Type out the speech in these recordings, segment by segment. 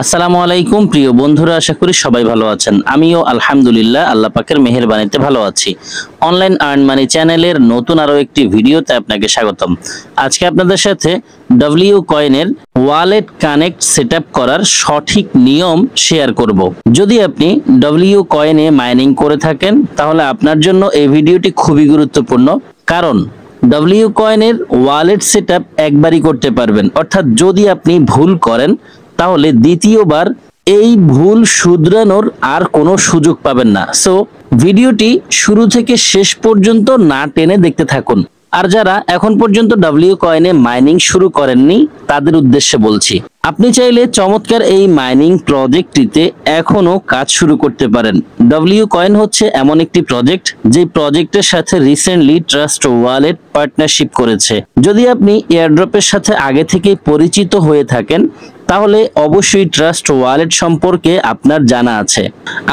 আসসালামু আলাইকুম প্রিয় বন্ধুরা, আশা করি সবাই ভালো আছেন। আমিও আলহামদুলিল্লাহ আল্লাহ পাকের মেহেরবানিতে ভালো আছি। অনলাইন আর্ন মানি চ্যানেলের নতুন আরো একটি ভিডিওতে আপনাকে স্বাগতম। আজকে আপনাদের সাথে ডব্লিউ কয়েনের ওয়ালেট কানেক্ট সেটআপ করার সঠিক নিয়ম শেয়ার করব। যদি আপনি ডব্লিউ কয়েনে মাইনিং করে থাকেন তাহলে আপনার জন্য এই ভিডিওটি খুবই গুরুত্বপূর্ণ, কারণ ডব্লিউ কয়েনের ওয়ালেট সেটআপ একবারই করতে পারবেন, অর্থাৎ যদি আপনি ভুল করেন তাহলে দ্বিতীয়বার এই ভুল শুধরানোর আর কোনো সুযোগ পাবেন না। সো ভিডিওটি শুরু থেকে শেষ পর্যন্ত না টেনে দেখতে থাকুন। আর যারা এখন পর্যন্ত ডব্লিউ কয়েনে মাইনিং শুরু করেননি তাদের উদ্দেশ্যে বলছি, আপনি চাইলে চমৎকার এই মাইনিং প্রজেক্টটিতে এখনো কাজ শুরু করতে পারেন। ডব্লিউ কয়েন হচ্ছে এমন একটি প্রজেক্ট যে প্রজেক্টের সাথে রিসেন্টলি ট্রাস্ট ওয়ালেট পার্টনারশিপ করেছে। যদি আপনি এয়ারড্রপের সাথে আগে থেকেই পরিচিত হয়ে থাকেন তাহলে অবশ্যই ট্রাস্ট ওয়ালেট সম্পর্কে আপনার জানা আছে।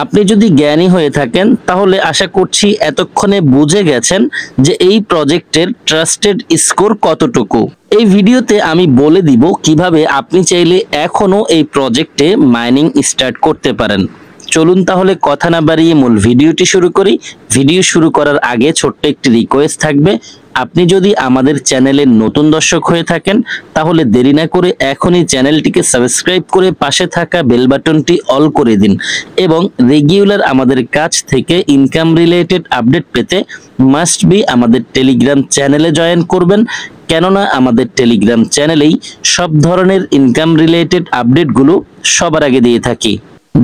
আপনি যদি জ্ঞানী হয়ে থাকেন তাহলে আশা করছি এতক্ষণে বুঝে গেছেন যে এই প্রজেক্টের ট্রাস্টেড স্কোর কতটুকু। এই ভিডিওতে আমি বলে দিব কিভাবে আপনি চাইলে এখনো এই প্রজেক্টে মাইনিং স্টার্ট করতে পারেন। চলুন তাহলে কথা না বাড়িয়ে মূল ভিডিওটি শুরু করি। ভিডিও শুরু করার আগে ছোট্ট একটি রিকোয়েস্ট থাকবে, আপনি যদি আমাদের চ্যানেলের নতুন দর্শক হয়ে থাকেন তাহলে দেরি না করে এখনই চ্যানেলটিকে সাবস্ক্রাইব করে পাশে থাকা বেল বাটনটি অল করে দিন এবং রেগুলার আমাদের কাছ থেকে ইনকাম রিলেটেড আপডেট পেতে মাস্ট বি আমাদের টেলিগ্রাম চ্যানেলে জয়েন করবেন, কেননা আমাদের টেলিগ্রাম চ্যানেলেই সব ধরনের ইনকাম রিলেটেড আপডেটগুলো সবার আগে দিয়ে থাকি।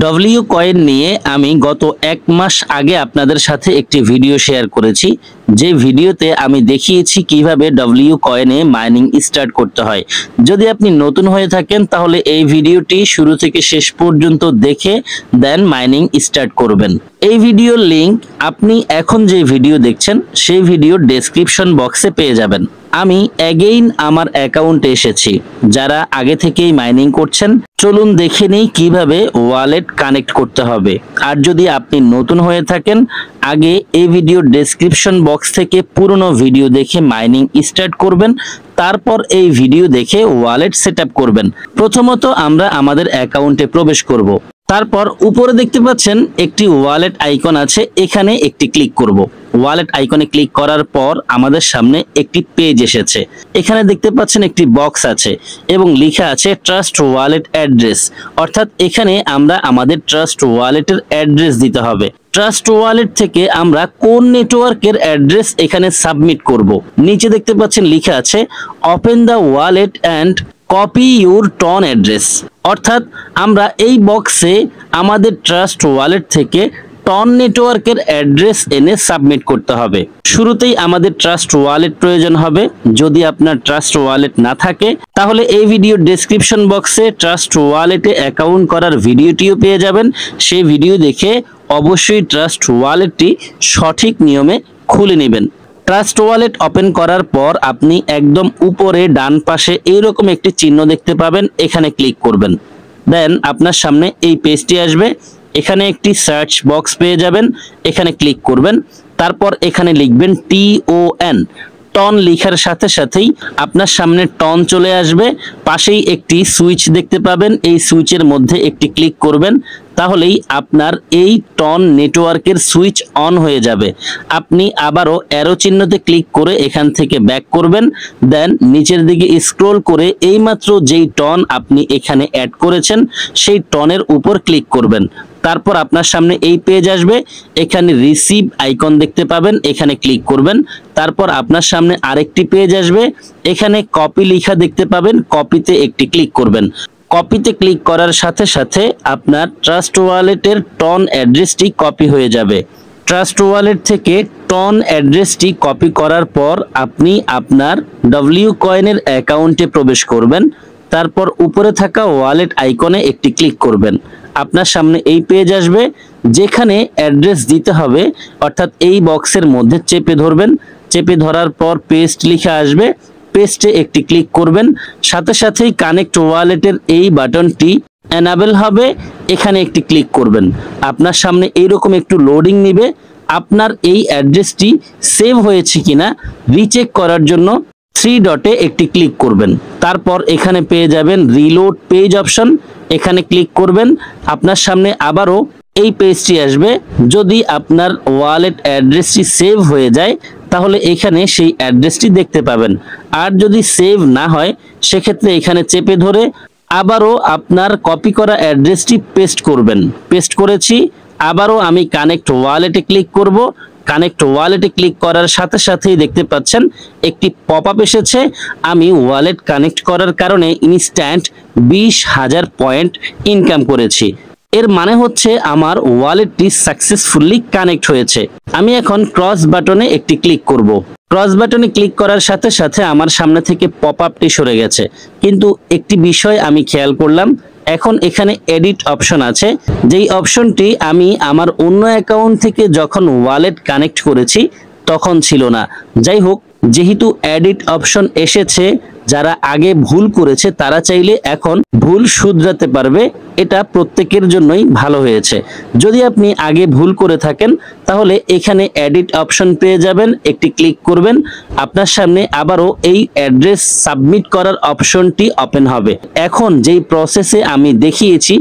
ডব্লিউ কয়েন নিয়ে আমি গত 1 মাস আগে আপনাদের সাথে একটি ভিডিও শেয়ার করেছি, যে ভিডিওতে আমি দেখিয়েছি কিভাবে ডব্লিউ কয়েনে মাইনিং স্টার্ট করতে হয়। যদি আপনি নতুন হয়ে থাকেন তাহলে এই ভিডিওটি শুরু থেকে শেষ পর্যন্ত দেখে দেন মাইনিং স্টার্ট করবেন। এই ভিডিওর লিংক আপনি এখন যে ভিডিও দেখছেন সেই ভিডিওর ডেসক্রিপশন বক্সে পেয়ে যাবেন। আমি এগেইন আমার অ্যাকাউন্টে এসেছি। যারা আগে থেকেই মাইনিং করছেন চলুন দেখে নেই কিভাবে ওয়ালেট কানেক্ট করতে হবে। আর যদি আপনি নতুন হয়ে থাকেন আগে এই ভিডিওর ডেসক্রিপশন বক্স থেকে পুরনো ভিডিও দেখে মাইনিং স্টার্ট করবেন, তারপর এই ভিডিও দেখে ওয়ালেট সেটআপ করবেন। প্রথমত আমরা আমাদের অ্যাকাউন্টে প্রবেশ করব। তারপর উপরে দেখতে পাচ্ছেন একটি ওয়ালেট আইকন আছে, এখানে একটি ক্লিক করব। ওয়ালেট আইকনে ক্লিক করার পর আমাদের সামনে একটি পেজ এসেছে। এখানে দেখতে পাচ্ছেন একটি বক্স আছে এবং লেখা আছে ট্রাস্ট ওয়ালেট অ্যাড্রেস, অর্থাৎ এখানে আমরা আমাদের ট্রাস্ট ওয়ালেটের অ্যাড্রেস দিতে হবে। ট্রাস্ট ওয়ালেট থেকে আমরা কোন নেটওয়ার্কের অ্যাড্রেস এখানে সাবমিট করব। নিচে দেখতে পাচ্ছেন লেখা আছে open the wallet and copy your TON address, অর্থাৎ আমরা এই বক্সে আমাদের ট্রাস্ট ওয়ালেট থেকে টন নেটওয়ার্কের অ্যাড্রেস এনে সাবমিট করতে হবে। শুরুতেই আমাদের ট্রাস্ট ওয়ালেট প্রয়োজন হবে। যদি আপনার ট্রাস্ট ওয়ালেট না থাকে তাহলে এই ভিডিওর ডেসক্রিপশন বক্সে ট্রাস্ট ওয়ালেটে অ্যাকাউন্ট করার ভিডিওটিও পেয়ে যাবেন। সেই ভিডিও দেখে অবশ্যই ট্রাস্ট ওয়ালেটটি সঠিক নিয়মে খুলে নেবেন। ট্রাস্ট ওয়ালেট ওপেন করার পর আপনি একদম উপরে ডান পাশে এইরকম একটি চিহ্ন দেখতে পাবেন, এখানে ক্লিক করবেন। দেন আপনার সামনে এই পেজটি আসবে, এখানে একটি সার্চ বক্স পেয়ে যাবেন, এখানে ক্লিক করবেন। তারপর এখানে লিখবেন TON। টন লেখার সাথে সাথেই আপনার সামনে টন চলে আসবে। পাশেই একটি সুইচ দেখতে পাবেন, এই সুইচের মধ্যে একটি ক্লিক করবেন, তাহলেই আপনার এই টন নেটওয়ার্কের সুইচ অন হয়ে যাবে। আপনি আবারও অ্যারো চিহ্নতে ক্লিক করে এখান থেকে ব্যাক করবেন। দেন নিচের দিকে স্ক্রল করে এইমাত্র যেই টন আপনি এখানে অ্যাড করেছেন সেই টনের উপর ক্লিক করবেন। তারপর আপনার সামনে এই পেজ আসবে, এখানে রিসিভ আইকন দেখতে পাবেন, এখানে ক্লিক করবেন। তারপর আপনার সামনে আরেকটি পেজ আসবে, এখানে কপি লেখা দেখতে পাবেন, কপিতে একটি ক্লিক করবেন। কপিতে ক্লিক করার সাথে সাথে আপনার ট্রাস্ট ওয়ালেটের টন অ্যাড্রেসটি কপি হয়ে যাবে। ট্রাস্ট ওয়ালেট থেকে টন অ্যাড্রেসটি কপি করার পর আপনি আপনার ডব্লিউ কয়েনের অ্যাকাউন্টে প্রবেশ করবেন। তারপর উপরে থাকা ওয়ালেট আইকনে একটি ক্লিক করবেন। আপনার সামনে এই পেজ আসবে, যেখানে অ্যাড্রেস দিতে হবে, অর্থাৎ এই বক্সের মধ্যে চেপে ধরবেন। চেপে ধরার পর পেস্ট লেখা আসবে, পেস্টে একটি ক্লিক করবেন। সাথে সাথেই কানেক্ট ওয়ালেটের এই বাটনটি এনাবেল হবে, এখানে একটি ক্লিক করবেন। আপনার সামনে এইরকম একটু লোডিং নেবে। আপনার এই অ্যাড্রেসটি সেভ হয়েছে কিনা রিচেক করার জন্য থ্রি ডটে একটি ক্লিক করবেন। তারপর এখানে পেয়ে যাবেন রিলোড পেজ অপশন, এখানে ক্লিক করবেন। আপনার সামনে আবারও এই পেজটি আসবে। যদি আপনার ওয়ালেট অ্যাড্রেসটি সেভ হয়ে যায় তাহলে এখানে সেই অ্যাড্রেসটি দেখতে পাবেন। আর যদি সেভ না হয় সেক্ষেত্রে এখানে চেপে ধরে আবারও আপনার কপি করা অ্যাড্রেসটি পেস্ট করবেন। পেস্ট করেছি, আবারও আমি কানেক্ট ওয়ালেটে ক্লিক করব। কানেক্ট ওয়ালেটে ক্লিক করার সাথে সাথেই দেখতে পাচ্ছেন একটি পপআপ এসেছে। আমি ওয়ালেট কানেক্ট করার কারণে ইনস্ট্যান্ট 20,000 পয়েন্ট ইনকাম করেছি। এর মানে হচ্ছে আমার ওয়ালেটটি সাকসেসফুলি কানেক্ট হয়েছে। আমি এখন ক্রস বাটনে একটি ক্লিক করব। ক্রস বাটনে ক্লিক করার সাথে সাথে আমার সামনে থেকে পপআপটি সরে গেছে, কিন্তু একটি বিষয় আমি খেয়াল করলাম, এখন এখানে এডিট অপশন আছে, যেই অপশনটি আমি আমার অন্য অ্যাকাউন্ট থেকে যখন ওয়ালেট কানেক্ট করেছি তখন ছিল না। যাই হোক, যেহেতু এডিট অপশন এসেছে, যারা আগে ভুল করেছে তারা চাইলে এখন ভুল শুধরাতে পারবে। এটা প্রত্যেকের জন্যই ভালো হয়েছে। যদি আপনি আগে ভুল করে থাকেন তাহলে এখানে এডিট অপশন পেয়ে যাবেন, একটি ক্লিক করবেন। আপনার সামনে আবারও এই অ্যাড্রেস সাবমিট করার অপশনটি ওপেন হবে। এখন যেই প্রসেসে আমি দেখিয়েছি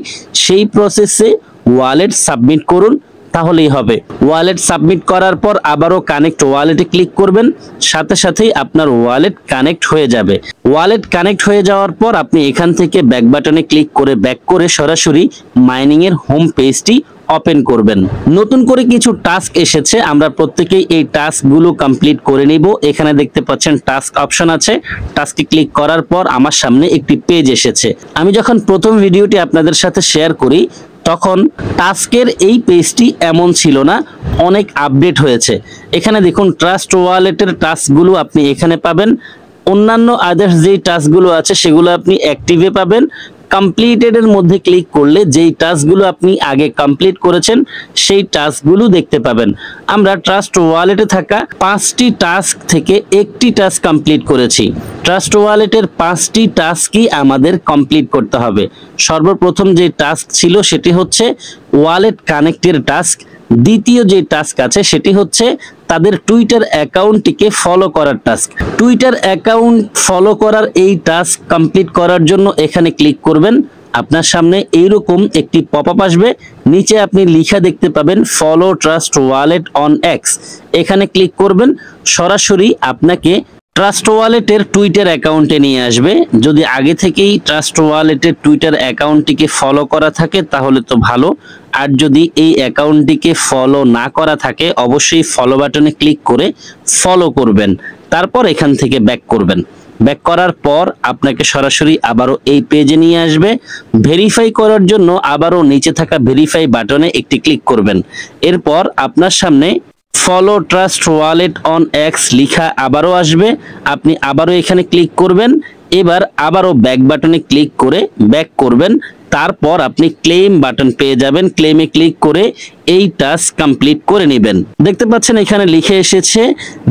সেই প্রসেসে ওয়ালেট সাবমিট করুন, তাহলেই হবে। ওয়ালেট সাবমিট করার পর আবারও কানেক্ট ওয়ালেটে ক্লিক করবেন, সাথে সাথেই আপনার ওয়ালেট কানেক্ট হয়ে যাবে। ওয়ালেট কানেক্ট হয়ে যাওয়ার পর আপনি এখান থেকে ব্যাক বাটনে ক্লিক করে ব্যাক করে সরাসরি মাইনিং এর হোম পেজটি ওপেন করবেন। নতুন করে কিছু টাস্ক এসেছে, আমরা প্রত্যেকেই এই টাস্কগুলো কমপ্লিট করে নিব। এখানে দেখতে পাচ্ছেন টাস্ক অপশন আছে, টাস্কে ক্লিক করার পর আমার সামনে একটি পেজ এসেছে। আমি যখন প্রথম ভিডিওটি আপনাদের সাথে শেয়ার করি তখন টাস্কের এই পেজটি এমন ছিল না, অনেক আপডেট হয়েছে। এখানে দেখুন ট্রাস্ট ওয়ালেটের টাস্কগুলো আপনি এখানে পাবেন। অন্যান্য আদার্স যেই টাস্কগুলো আছে সেগুলো আপনি অ্যাক্টিভে পাবেন। কমপ্লিটেড এর মধ্যে ক্লিক করলে যেই টাস্কগুলো আপনি আগে কমপ্লিট করেছেন সেই টাস্কগুলো দেখতে পাবেন। আমরা ট্রাস্ট ওয়ালেটে থাকা 5টি টাস্ক থেকে একটি টাস্ক কমপ্লিট করেছি। ট্রাস্ট ওয়ালেটের 5টি টাস্কই আমাদের কমপ্লিট করতে হবে। সর্বপ্রথম যে টাস্ক ছিল সেটি হচ্ছে ওয়ালেট কানেক্টের টাস্ক। দ্বিতীয় যে টাস্ক আছে সেটি হচ্ছে তাদের টুইটার অ্যাকাউন্টটিকে ফলো করার টাস্ক। টুইটার অ্যাকাউন্ট ফলো করার এই টাস্ক কমপ্লিট করার জন্য এখানে ক্লিক করবেন। আপনার সামনে এইরকম একটি পপআপ আসবে, নিচে আপনি লেখা দেখতে পাবেন follow trust wallet on x. এখানে ক্লিক করবেন, সরাসরি আপনাকে ট্রাস্ট ওয়ালেটের টুইটার অ্যাকাউন্টে নিয়ে আসবে। যদি আগে থেকেই ট্রাস্ট ওয়ালেটের টুইটার অ্যাকাউন্টটিকে ফলো করা থাকে তাহলে তো ভালো, আর যদি এই অ্যাকাউন্টটিকে ফলো না করা থাকে অবশ্যই ফলো বাটনে ক্লিক করে ফলো করবেন। তারপর এখান থেকে ব্যাক করবেন। ব্যাক করার পর আপনাকে সরাসরি আবারও এই পেজে নিয়ে আসবে। ভেরিফাই করার জন্য আবারও নিচে থাকা ভেরিফাই বাটনে একটি ক্লিক করবেন। এরপর আপনার সামনে follow trust wallet on x লিখা আবারও আসবে, আপনি আবারও এখানে ক্লিক করবেন। এবার আবারও ব্যাক বাটনে ক্লিক করে ব্যাক করবেন। তারপর আপনি ক্লেম বাটন পেয়ে যাবেন, ক্লেমে ক্লিক করে এই টাস্ক কমপ্লিট করে নেবেন। দেখতে পাচ্ছেন এখানে লিখে এসেছে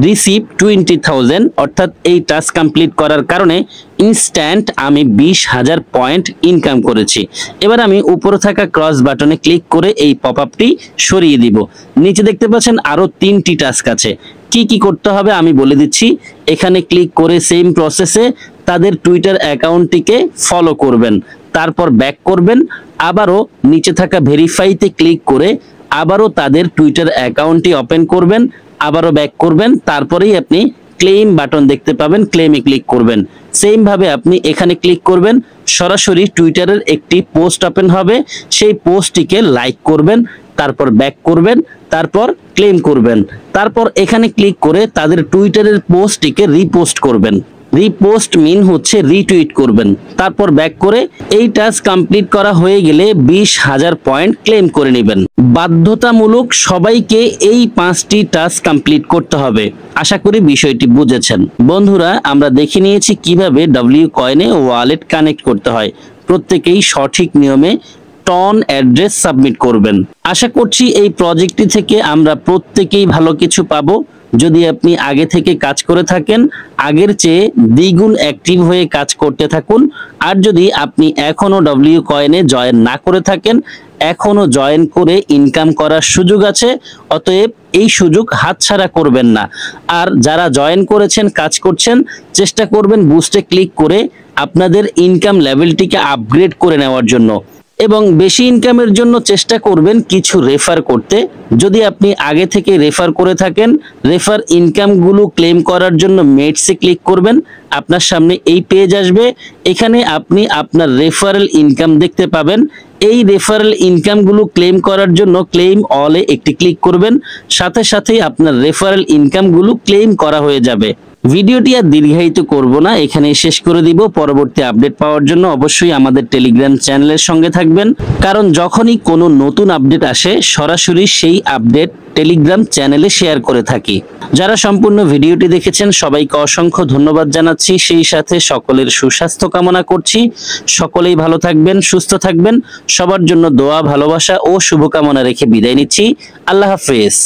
রিসিভ 20,000, অর্থাৎ এই টাস্ক কমপ্লিট করার কারণে ইনস্ট্যান্ট আমি 20,000 পয়েন্ট ইনকাম করেছি। এবার আমি উপরে থাকা ক্রস বাটনে ক্লিক করে এই পপআপটি সরিয়ে দিব। নিচে দেখতে পাচ্ছেন আরো 3টি টাস্ক আছে। কি কি করতে হবে আমি বলে দিচ্ছি। এখানে ক্লিক করে সেম প্রসেসে তাদের টুইটার অ্যাকাউন্টটিকে ফলো করবেন, তারপর ব্যাক করবেন। আবারও নিচে থাকা ভেরিফাইতে ক্লিক করে আবারও তাদের টুইটার অ্যাকাউন্টটি ওপেন করবেন, আবারও ব্যাক করবেন। তারপরেই আপনি ক্লেম বাটন দেখতে পাবেন, ক্লেমে ক্লিক করবেন। সেম ভাবে আপনি এখানে ক্লিক করবেন, সরাসরি টুইটারের একটি পোস্ট ওপেন হবে, সেই পোস্টটিকে লাইক করবেন, তারপর ব্যাক করবেন, তারপর ক্লেম করবেন। তারপর এখানে ক্লিক করে তাদের টুইটারের পোস্টটিকে রিপোস্ট করবেন। রিপোস্ট মিন হচ্ছে রিটুইট করবেন। তারপর ব্যাক করে এই টাস্ক কমপ্লিট করা হয়ে গেলে 20,000 পয়েন্ট ক্লেম করে নেবেন। বাধ্যতামূলক সবাইকে এই 5টি টাস্ক কমপ্লিট করতে হবে। আশা করি বিষয়টি বুঝেছেন। বন্ধুরা, আমরা দেখে নিয়েছি কিভাবে ডব্লিউ কয়েনে ওয়ালেট কানেক্ট করতে হয়। প্রত্যেকেই সঠিক নিয়মে টন অ্যাড্রেস সাবমিট করবেন। আশা করছি এই প্রজেক্টটি থেকে আমরা প্রত্যেকেই ভালো কিছু পাবো। যদি আপনি আগে থেকে কাজ করে থাকেন, আগের চেয়ে দ্বিগুণ অ্যাক্টিভ হয়ে কাজ করতে থাকুন। আর যদি আপনি এখনো ডব্লিউ কয়েনে জয়েন না করে থাকেন, এখনো জয়েন করে ইনকাম করার সুযোগ আছে, অতএব এই সুযোগ হাতছাড়া করবেন না। আর যারা জয়েন করেছেন, কাজ করছেন, চেষ্টা করবেন বুস্টে ক্লিক করে আপনাদের ইনকাম লেভেলটিকে আপগ্রেড করে নেওয়ার জন্য এবং বেশি ইনকামের জন্য চেষ্টা করবেন কিছু রেফার করতে। যদি আপনি আগে থেকে রেফার করে থাকেন, রেফার ইনকামগুলো ক্লেম করার জন্য মেটসে ক্লিক করবেন। আপনার সামনে এই পেজ আসবে, এখানে আপনি আপনার রেফারেল ইনকাম দেখতে পাবেন। এই রেফারেল ইনকামগুলো ক্লেম করার জন্য ক্লেম অলে একটি ক্লিক করবেন, সাথে সাথেই আপনার রেফারেল ইনকামগুলো ক্লেম করা হয়ে যাবে। ভিডিওটি আর দীর্ঘায়িত করব না, এখানে শেষ করে দিব। পরবর্তী আপডেট পাওয়ার জন্য অবশ্যই আমাদের টেলিগ্রাম চ্যানেলের সঙ্গে থাকবেন, কারণ যখনই কোনো নতুন আপডেট আসে সরাসরি সেই আপডেট টেলিগ্রাম চ্যানেলে শেয়ার করে থাকি। যারা সম্পূর্ণ ভিডিওটি দেখেছেন সবাইকে অসংখ্য ধন্যবাদ জানাচ্ছি, সেই সাথে সকলের সুস্বাস্থ্য কামনা করছি। সকলেই ভালো থাকবেন, সুস্থ থাকবেন। সবার জন্য দোয়া, ভালোবাসা ও শুভকামনা রেখে বিদায় নিচ্ছি। আল্লাহ হাফেজ।